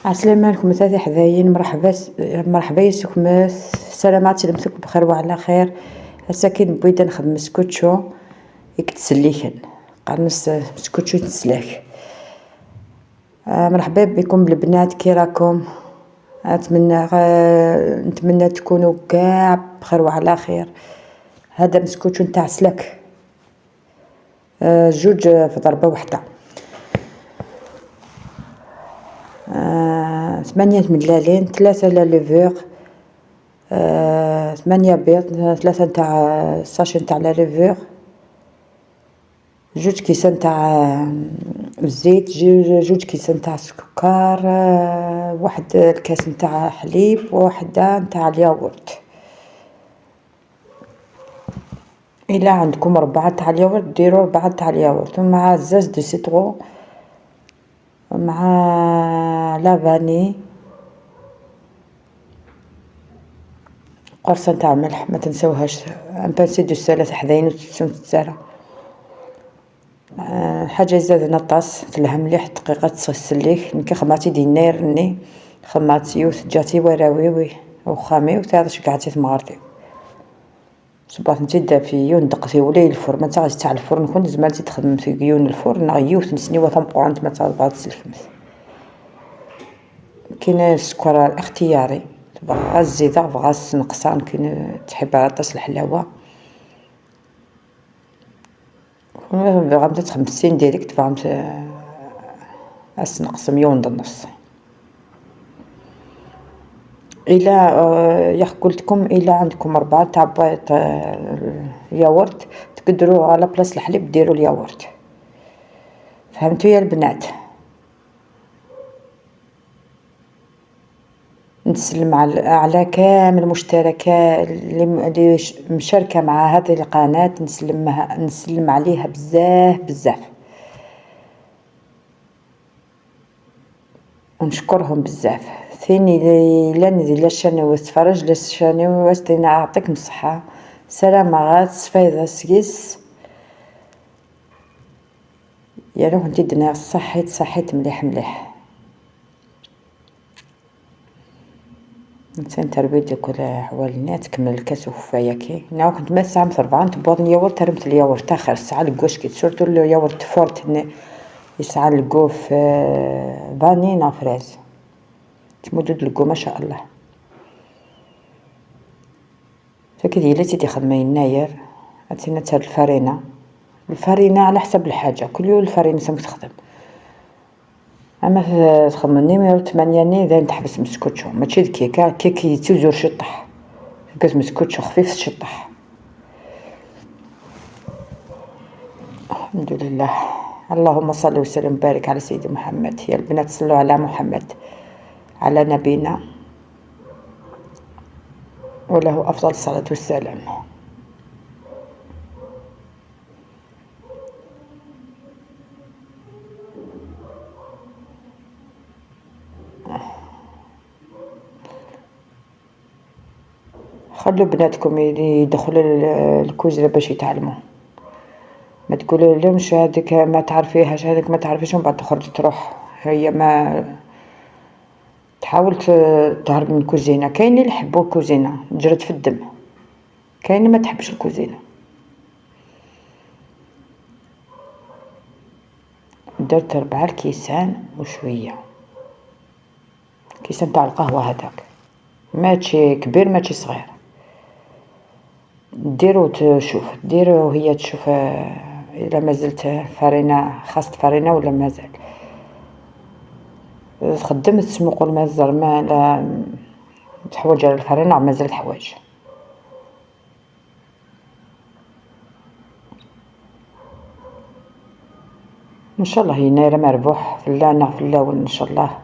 عسلامة عليكم ثلاثة حذاين. مرحبا يسوكم السلامات لمسك بخير وعلى خير. هسا كي نبغي نخدم سكوتشو يكتسليكن قرنس سكوتشو تسلاك. مرحبا بكم البنات، كي راكم؟ نتمنى تكونوا كاع بخير وعلى خير. هذا مسكوتشو نتاع سلاك، جوج في ضربة واحدة. 8 ملالين، 3 لاليفور، 8 بيض، 3 نتاع ساشي نتاع لاليفور، جوج كيسان نتاع الزيت، جوج كيسان نتاع السكر، واحد الكاس نتاع حليب، وواحدة نتاع الياغورت. إلا عندكم 4 تاع الياغورت ديروا 4 تاع الياغورت، ومع زاز دو سيترون، مع لافاني، قرصة نتاع ملح ما تنسوهاش، ان بانسي دو سالة حذاين وتتسالى. حاجة زاد نطاس تلها مليح دقيقة تسليك نكي خماتي دينار ني خماتي وثجاتي وراوي وخامي وتعرفش قاعدتي تمغرتي صباح نتي في وندقتي ولا الفرن ما تاعش تاع الفرن كنت زمالتي تخدم في يون الفرن غيوت نسني وثم قرانت ما تبغى تسلك. كاين السكر اختياري، تبغى الزيت تبغى النقصان، كاين تحب عطاس الحلاوه غادي تخمسين ديريكت فهمت نقص 1.5. إلا قلتلكم إلا عندكم 4 تاع بيض ياغورت تقدروا على بلاص الحليب ديروا الياغورت. فهمتوا يا البنات؟ نسلم على كامل مشتركة اللي مشاركة مع هذه القناة، نسلم عليها بزاف ونشكرهم بزاف. ثاني لا شانو تفرج لا شانو واستينا اعطيكم الصحة سلامات صفايدة سيس يا روح انتي دنا صحيت مليح انسان تربيت كل حوالينات تكمل الكاس وفايا كي ناو كنت ما ساعه مثربعه تبوض الياغورت ترمت الياغورت اخر الساعه الكواش كي سورتو الياغورت فورت يسعى الكوف فانينا فريز تمدد الكو ما شاء الله. فكذا لا تيدي خدمه يناير عطينا تاع الفرينه على حسب الحاجه، كل يوم الفرينه سمك تخدم. اما تخدم نيميرو 8 ني ذا تحبس مسكوتشو ماشي كي توجور شطح كاس مسكوتشو خفيف شطح. الحمد لله، اللهم صل وسلم وبارك على سيدي محمد. يا البنات صلوا على محمد على نبينا وله افضل الصلاه والسلام. خلوا بناتكم يدخلوا الكوزينه باش يتعلموا، ما تقولوا لهمش هذيك ما تعرفيهاش هذيك ما تعرفيش ومن بعد تخرج تروح هي ما تحاول تهرب من الكوزينه. كاين اللي يحبوا الكوزينه جرت في الدم، كاين اللي ما تحبش الكوزينه. درت 4 الكيسان وشويه كيسان تاع القهوه هذاك ماشي كبير ماشي صغير. ديرو تشوف ديرو هي تشوف الا مازلت فرينه خاصة فرينه ولا مازال خدمت تسمق المازال ما لا تحوج على الفرينه مازال تحوج. ان شاء الله يناير مربوح في اللون ان شاء الله.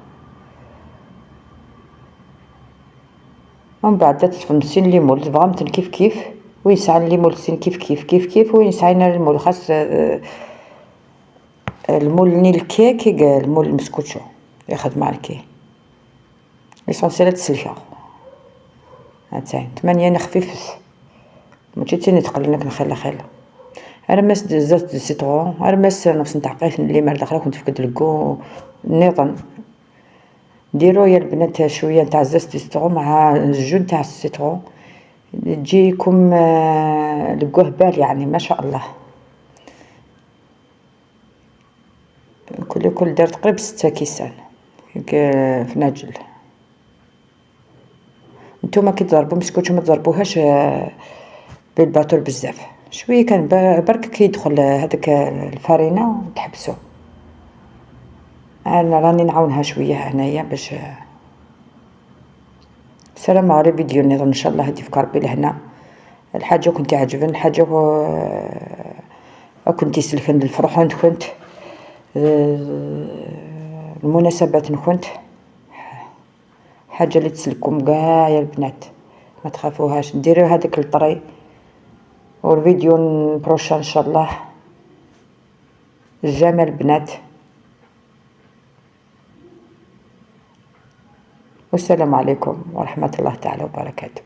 ومن بعد تفمسين ليمول تبغامتن كيف ويسعى ليمول سين كيف ويسعينا المول خاص المول ني الكيك المول المسكوتشو ياخد مع الكي ليسونسيال تسلكا هاتين 8 نخفيف ماشي تاني تقلنك نخيل ارمس زيت السيترون ارمس نفس نتاع قيث اللي مال داخله كنت فقد الكو نيطن ديرو يا البنات شويه نتاع زيت سيترون مع جو نتاع السيترون، تجيكم القهبال يعني ما شاء الله. كل درت قريب 6 كيسان فناجل. نتوما كي تضربو مسكوتش ما تضربوهاش بالباطول بزاف، شويه كان برك كي يدخل هذاك الفرينه تحبسو. انا راني نعاونها شويه هنايا باش. السلام على فيديو نظام ان شاء الله هدي في ربي لهنا. الحاجه كنت عجبن الحاجه كنت سلكن الفرح كنت المناسبات كنت حاجه اللي تسلكم كاع يا البنات، ما تخافوهاش. ديروا هذاك الطري والفيديو بروشان ان شاء الله. الجمال بنات، والسلام عليكم ورحمه الله تعالى وبركاته.